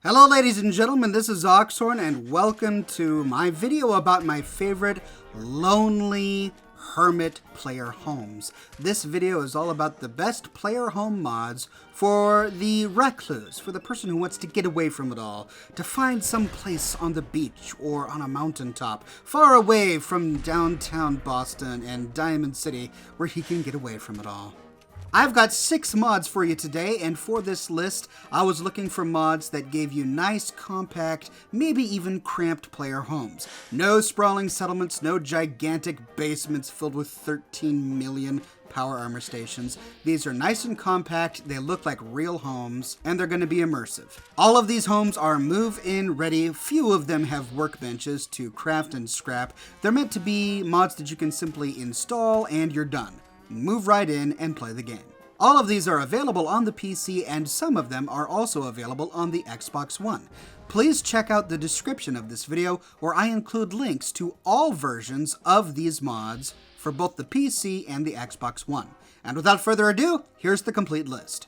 Hello ladies and gentlemen, this is Oxhorn and welcome to my video about my favorite lonely hermit player homes. This video is all about the best player home mods for the recluse, for the person who wants to get away from it all, to find some place on the beach or on a mountaintop, far away from downtown Boston and Diamond City, where he can get away from it all. I've got 6 mods for you today, and for this list, I was looking for mods that gave you nice, compact, maybe even cramped player homes. No sprawling settlements, no gigantic basements filled with 13 million power armor stations. These are nice and compact, they look like real homes, and they're going to be immersive. All of these homes are move-in ready. Few of them have workbenches to craft and scrap. They're meant to be mods that you can simply install and you're done. Move right in and play the game. All of these are available on the PC, and some of them are also available on the Xbox One. Please check out the description of this video where I include links to all versions of these mods for both the PC and the Xbox One. And without further ado, here's the complete list.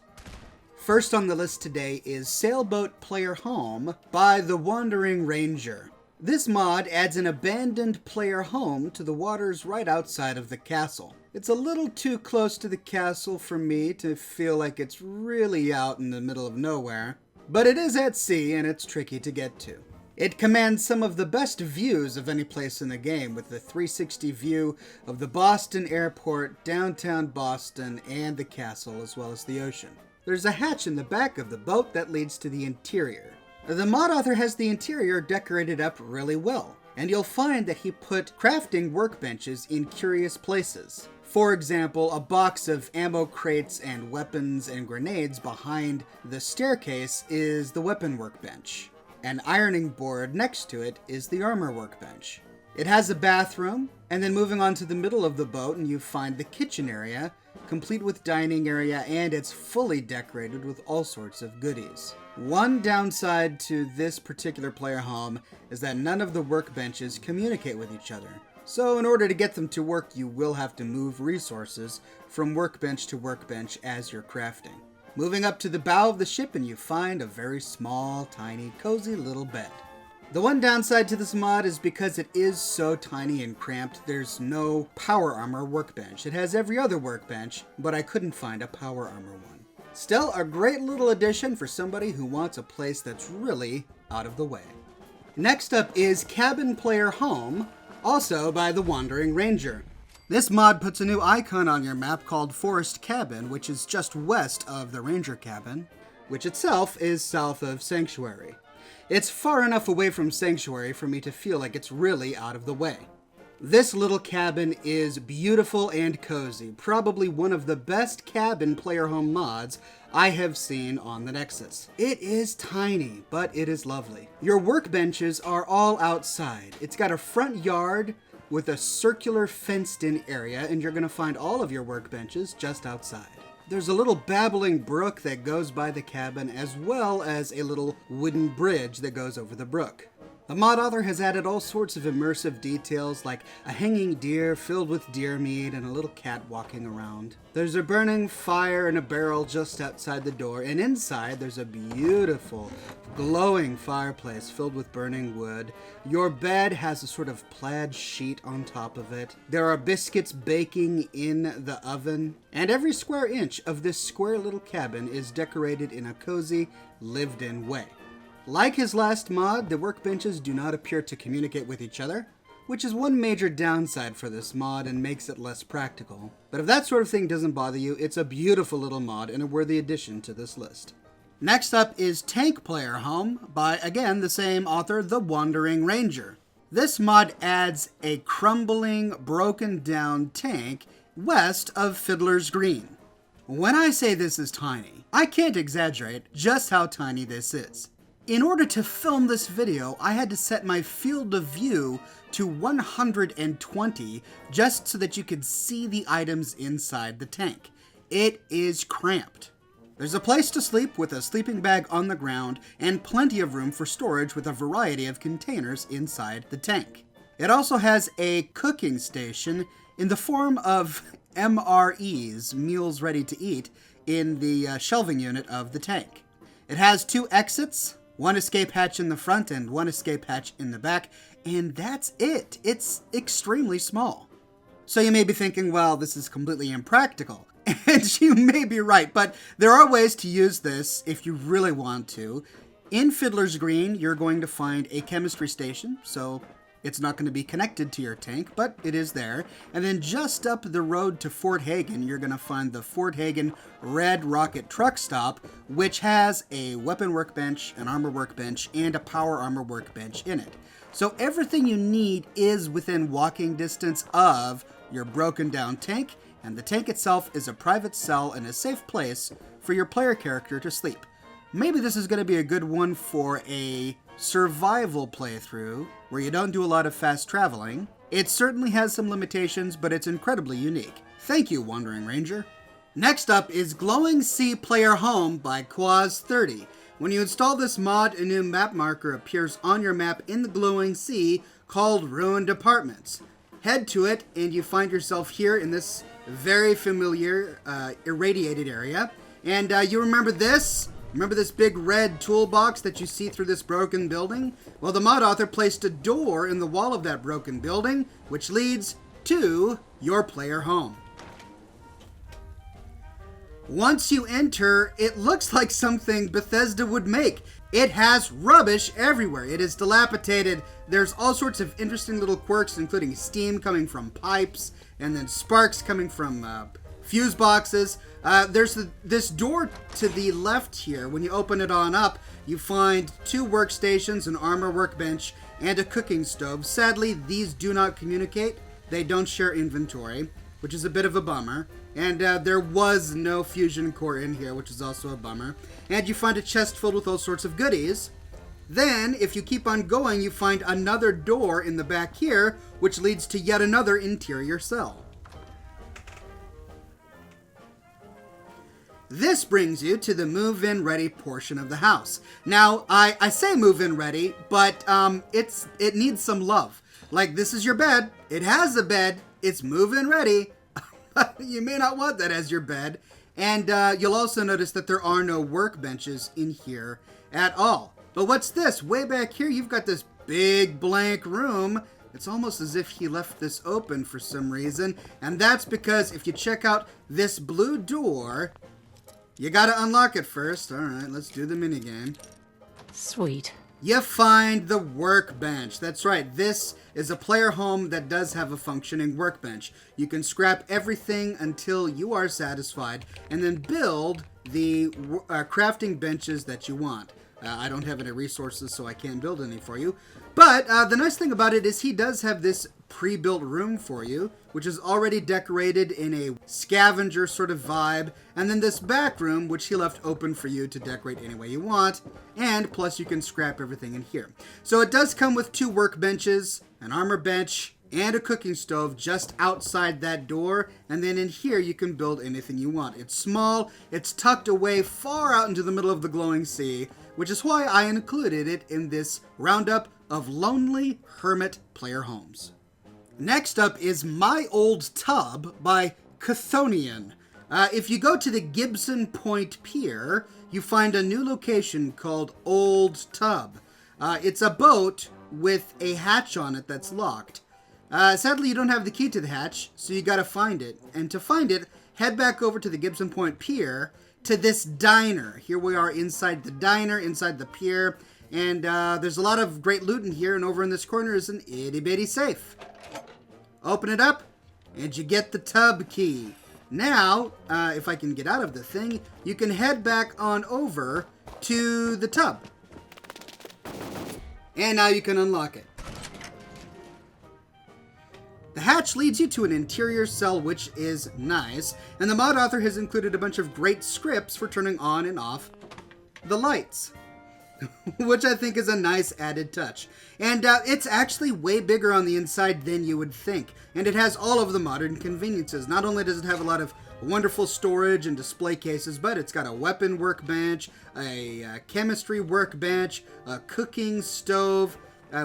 First on the list today is Sailboat Player Home by The Wandering Ranger. This mod adds an abandoned player home to the waters right outside of the castle. It's a little too close to the castle for me to feel like it's really out in the middle of nowhere, but it is at sea and it's tricky to get to. It commands some of the best views of any place in the game, with the 360 view of the Boston airport, downtown Boston, and the castle, as well as the ocean. There's a hatch in the back of the boat that leads to the interior. The mod author has the interior decorated up really well, and you'll find that he put crafting workbenches in curious places. For example, a box of ammo crates and weapons and grenades behind the staircase is the weapon workbench. An ironing board next to it is the armor workbench. It has a bathroom, and then moving on to the middle of the boat and you find the kitchen area, complete with dining area, and it's fully decorated with all sorts of goodies. One downside to this particular player home is that none of the workbenches communicate with each other. So in order to get them to work, you will have to move resources from workbench to workbench as you're crafting. Moving up to the bow of the ship and you find a very small, tiny, cozy little bed. The one downside to this mod is because it is so tiny and cramped, there's no power armor workbench. It has every other workbench, but I couldn't find a power armor one. Still, a great little addition for somebody who wants a place that's really out of the way. Next up is Cabin Player Home, also by The Wandering Ranger. This mod puts a new icon on your map called Forest Cabin, which is just west of the Ranger Cabin, which itself is south of Sanctuary. It's far enough away from Sanctuary for me to feel like it's really out of the way. This little cabin is beautiful and cozy, probably one of the best cabin player home mods I have seen on the Nexus. It is tiny, but it is lovely. Your workbenches are all outside. It's got a front yard with a circular fenced-in area, and you're going to find all of your workbenches just outside. There's a little babbling brook that goes by the cabin, as well as a little wooden bridge that goes over the brook. The mod author has added all sorts of immersive details, like a hanging deer filled with deer meat and a little cat walking around. There's a burning fire in a barrel just outside the door, and inside there's a beautiful, glowing fireplace filled with burning wood. Your bed has a sort of plaid sheet on top of it. There are biscuits baking in the oven, and every square inch of this square little cabin is decorated in a cozy, lived-in way. Like his last mod, the workbenches do not appear to communicate with each other, which is one major downside for this mod and makes it less practical. But if that sort of thing doesn't bother you, it's a beautiful little mod and a worthy addition to this list. Next up is Tank Player Home by, again, the same author, The Wandering Ranger. This mod adds a crumbling, broken down tank west of Fiddler's Green. When I say this is tiny, I can't exaggerate just how tiny this is. In order to film this video, I had to set my field of view to 120 just so that you could see the items inside the tank. It is cramped. There's a place to sleep with a sleeping bag on the ground and plenty of room for storage with a variety of containers inside the tank. It also has a cooking station in the form of MREs, meals ready to eat, in the shelving unit of the tank. It has 2 exits, one escape hatch in the front and one escape hatch in the back, and that's it. It's extremely small. So you may be thinking, well, this is completely impractical. And you may be right, but there are ways to use this if you really want to. In Fiddler's Green, you're going to find a chemistry station, so it's not going to be connected to your tank, but it is there. And then just up the road to Fort Hagen, you're going to find the Fort Hagen Red Rocket Truck Stop, which has a weapon workbench, an armor workbench, and a power armor workbench in it. So everything you need is within walking distance of your broken down tank, and the tank itself is a private cell and a safe place for your player character to sleep. Maybe this is going to be a good one for a survival playthrough where you don't do a lot of fast traveling. It certainly has some limitations, but it's incredibly unique. Thank you, Wandering Ranger. Next up is Glowing Sea Player Home by Quaz30. When you install this mod, a new map marker appears on your map in the Glowing Sea called Ruined Apartments. Head to it and you find yourself here in this very familiar irradiated area. And you remember this? Remember this big red toolbox that you see through this broken building? Well, the mod author placed a door in the wall of that broken building, which leads to your player home. Once you enter, it looks like something Bethesda would make. It has rubbish everywhere. It is dilapidated. There's all sorts of interesting little quirks, including steam coming from pipes, and then sparks coming from fuse boxes. There's this door to the left here. When you open it on up, you find 2 workstations, an armor workbench, and a cooking stove. Sadly, these do not communicate. They don't share inventory, which is a bit of a bummer. And there was no fusion core in here, which is also a bummer. And you find a chest filled with all sorts of goodies. Then, if you keep on going, you find another door in the back here, which leads to yet another interior cell. This brings you to the move-in ready portion of the house. Now, I say move-in ready, but it needs some love. Like, this is your bed. It has a bed. It's move-in ready. You may not want that as your bed. And you'll also notice that there are no workbenches in here at all. But what's this? Way back here, you've got this big blank room. It's almost as if he left this open for some reason. And that's because if you check out this blue door, you gotta unlock it first. All right, let's do the minigame. Sweet. You find the workbench. That's right. This is a player home that does have a functioning workbench. You can scrap everything until you are satisfied and then build the crafting benches that you want. I don't have any resources, so I can't build any for you. But the nice thing about it is he does have this pre-built room for you, which is already decorated in a scavenger sort of vibe, and then this back room, which he left open for you to decorate any way you want, and plus you can scrap everything in here. So it does come with 2 workbenches, an armor bench, and a cooking stove just outside that door, and then in here you can build anything you want. It's small, it's tucked away far out into the middle of the glowing sea, which is why I included it in this roundup of lonely hermit player homes. Next up is My Old Tub by Chthonian. If you go to the Gibson Point Pier, you find a new location called Old Tub. It's a boat with a hatch on it that's locked. Sadly, you don't have the key to the hatch, so you gotta find it. And to find it, head back over to the Gibson Point Pier to this diner. Here we are inside the diner, inside the pier, and there's a lot of great loot in here, and over in this corner is an itty-bitty safe. Open it up, and you get the tub key. Now, if I can get out of the thing, you can head back on over to the tub. And now you can unlock it. The hatch leads you to an interior cell, which is nice, and the mod author has included a bunch of great scripts for turning on and off the lights, which I think is a nice added touch. And it's actually way bigger on the inside than you would think, and it has all of the modern conveniences. Not only does it have a lot of wonderful storage and display cases, but it's got a weapon workbench, a chemistry workbench, a cooking stove.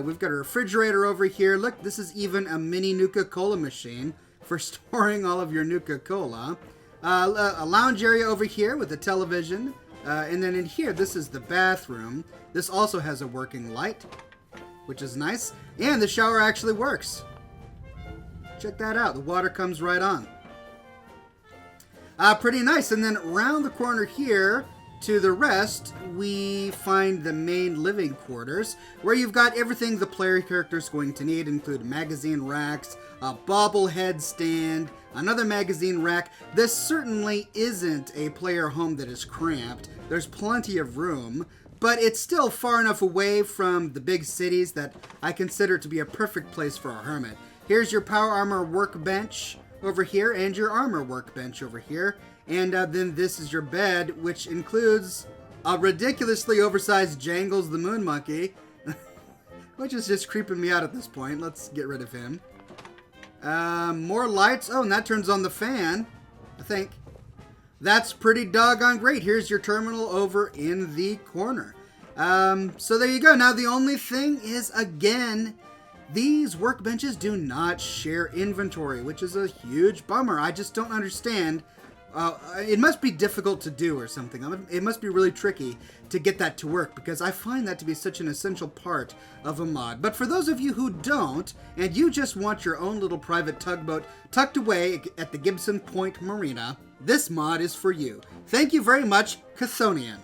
We've got a refrigerator over here. Look, this is even a mini Nuka-Cola machine for storing all of your Nuka-Cola. A lounge area over here with a television, And then in here, this is the bathroom. This also has a working light, which is nice. And the shower actually works. Check that out. The water comes right on. Pretty nice. And then around the corner here, to the rest, we find the main living quarters, where you've got everything the player character is going to need, including magazine racks, a bobblehead stand, another magazine rack. This certainly isn't a player home that is cramped. There's plenty of room, but it's still far enough away from the big cities that I consider to be a perfect place for a hermit. Here's your power armor workbench over here, and your armor workbench over here. And then this is your bed, which includes a ridiculously oversized Jangles the Moon Monkey, which is just creeping me out at this point. Let's get rid of him. More lights. Oh, and that turns on the fan, I think. That's pretty doggone great. Here's your terminal over in the corner. So there you go. Now, the only thing is, again, these workbenches do not share inventory, which is a huge bummer. I just don't understand. It must be difficult to do or something. It must be really tricky to get that to work, because I find that to be such an essential part of a mod. But for those of you who don't, and you just want your own little private tugboat tucked away at the Gibson Point Marina, this mod is for you. Thank you very much, Chthonian.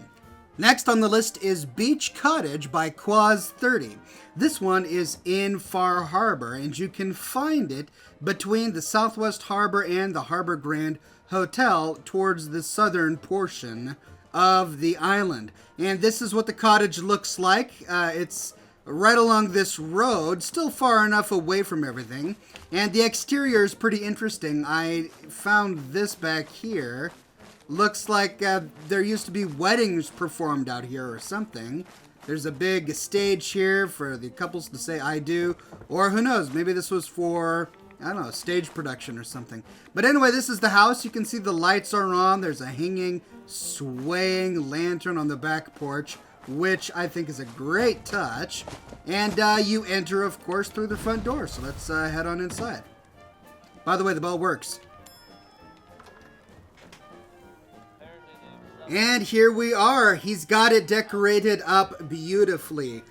Next on the list is Beach Cottage by Quaz30. This one is in Far Harbor, and you can find it between the Southwest Harbor and the Harbor Grand Hotel towards the southern portion of the island. And this is what the cottage looks like. It's right along this road, still far enough away from everything. And the exterior is pretty interesting. I found this back here. Looks like there used to be weddings performed out here or something. There's a big stage here for the couples to say I do. Or who knows, maybe this was for, I don't know, stage production or something. But anyway, this is the house. You can see the lights are on. There's a hanging, swaying lantern on the back porch, which I think is a great touch. And you enter, of course, through the front door. So let's head on inside. By the way, the bell works. And here we are. He's got it decorated up beautifully.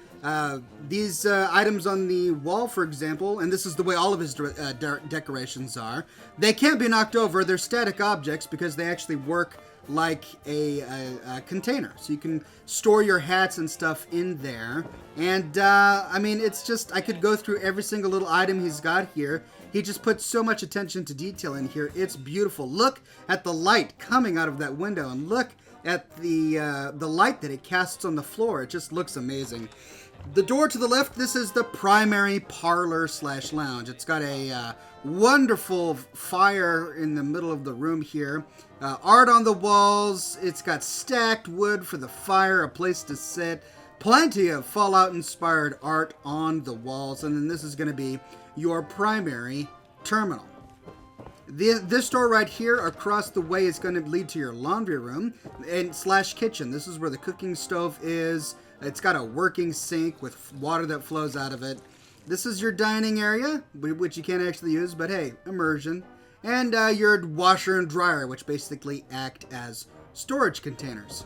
These items on the wall, for example, and this is the way all of his decorations are, they can't be knocked over. They're static objects because they actually work like a container. So you can store your hats and stuff in there. And, I mean, it's just, I could go through every single little item he's got here. He just puts so much attention to detail in here. It's beautiful. Look at the light coming out of that window, and look at the light that it casts on the floor. It just looks amazing. The door to the left, this is the primary parlor / lounge. It's got a wonderful fire in the middle of the room here. Art on the walls. It's got stacked wood for the fire, a place to sit. Plenty of Fallout-inspired art on the walls. And then this is going to be your primary terminal. This door right here across the way is going to lead to your laundry room and / kitchen. This is where the cooking stove is. It's got a working sink with water that flows out of it. This is your dining area, which you can't actually use, but hey, immersion. And your washer and dryer, which basically act as storage containers.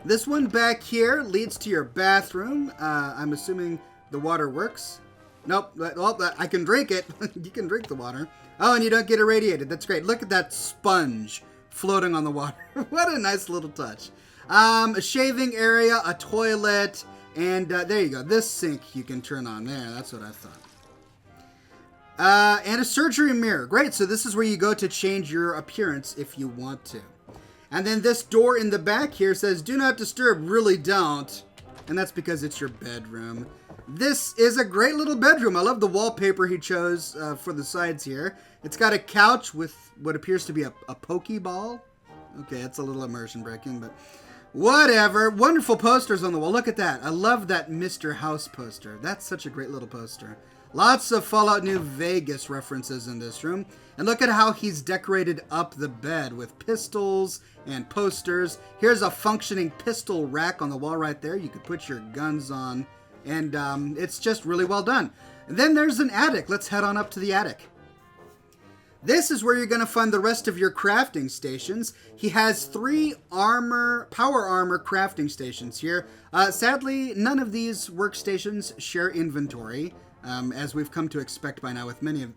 This one back here leads to your bathroom. I'm assuming the water works. Nope, well, I can drink it. You can drink the water. Oh, and you don't get irradiated. That's great. Look at that sponge floating on the water. What a nice little touch. A shaving area, a toilet, and there you go. This sink you can turn on there. That's what I thought. And a surgery mirror. Great, so this is where you go to change your appearance if you want to. And then this door in the back here says, do not disturb, really don't. And that's because it's your bedroom. This is a great little bedroom. I love the wallpaper he chose for the sides here. It's got a couch with what appears to be a pokeball. Okay, it's a little immersion breaking, but whatever. Wonderful posters on the wall. Look at that. I love that Mr. House poster. That's such a great little poster. Lots of Fallout New Vegas references in this room. And look at how he's decorated up the bed with pistols and posters. Here's a functioning pistol rack on the wall right there. You could put your guns on. And it's just really well done. And then there's an attic. Let's head on up to the attic. This is where you're going to find the rest of your crafting stations. He has 3 power armor crafting stations here. Sadly, none of these workstations share inventory, as we've come to expect by now with many of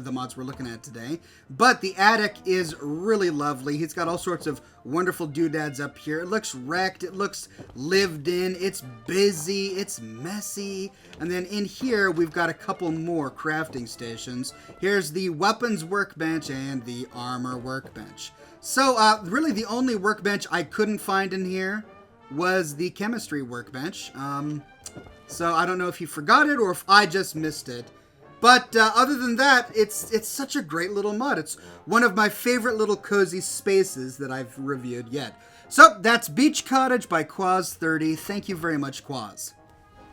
the mods we're looking at today. But the attic is really lovely. He's got all sorts of wonderful doodads up here. It looks wrecked. It looks lived in. It's busy. It's messy. And then in here, we've got a couple more crafting stations. Here's the weapons workbench and the armor workbench. So really the only workbench I couldn't find in here was the chemistry workbench. So I don't know if he forgot it or if I just missed it. But other than that, it's such a great little mod. It's one of my favorite little cozy spaces that I've reviewed yet. So that's Beach Cottage by Quaz30. Thank you very much, Quaz.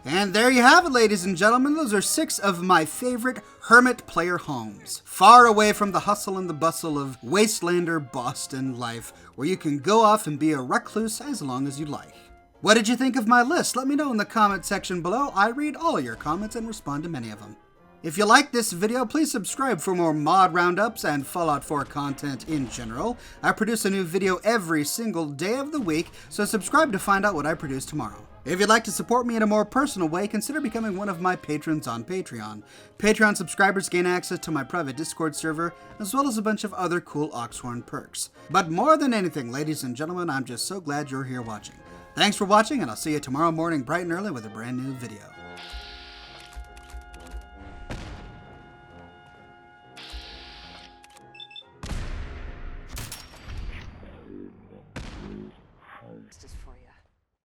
And there you have it, ladies and gentlemen. Those are 6 of my favorite Hermit player homes. Far away from the hustle and the bustle of wastelander Boston life, where you can go off and be a recluse as long as you like. What did you think of my list? Let me know in the comment section below. I read all your comments and respond to many of them. If you like this video, please subscribe for more mod roundups and Fallout 4 content in general. I produce a new video every single day of the week, so subscribe to find out what I produce tomorrow. If you'd like to support me in a more personal way, consider becoming one of my patrons on Patreon. Patreon subscribers gain access to my private Discord server, as well as a bunch of other cool Oxhorn perks. But more than anything, ladies and gentlemen, I'm just so glad you're here watching. Thanks for watching, and I'll see you tomorrow morning bright and early with a brand new video.